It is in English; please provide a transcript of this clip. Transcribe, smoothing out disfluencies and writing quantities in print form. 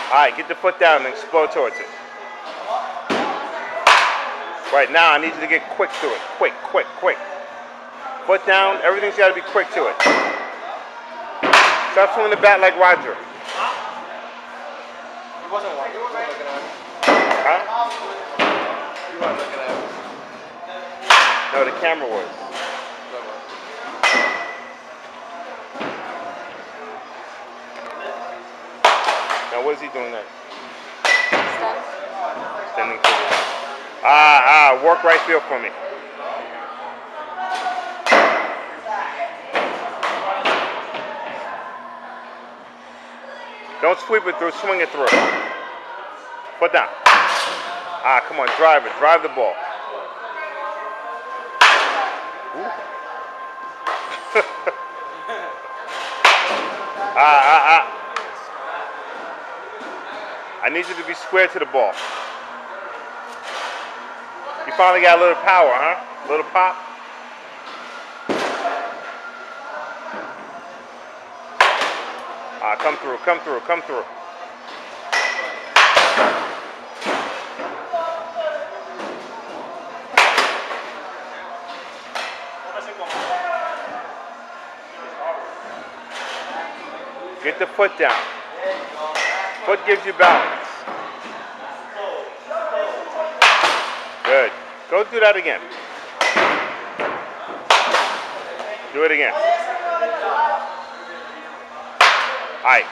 Alright, get the foot down and explode towards it. Right now, I need you to get quick to it. Quick, quick, quick. Foot down, everything's got to be quick to it. Stop swinging the bat like Roger. He wasn't looking at it. Huh? He wasn't looking at it. No, the camera was. Now, what is he doing next? Standing for it. Work right field for me. Don't sweep it through, swing it through. Foot down. Come on, drive it. Drive the ball. I need you to be square to the ball. You finally got a little power, huh? A little pop? Come through, come through, come through. Get the foot down. Foot gives you balance. Good. Go do that again. Do it again. All right.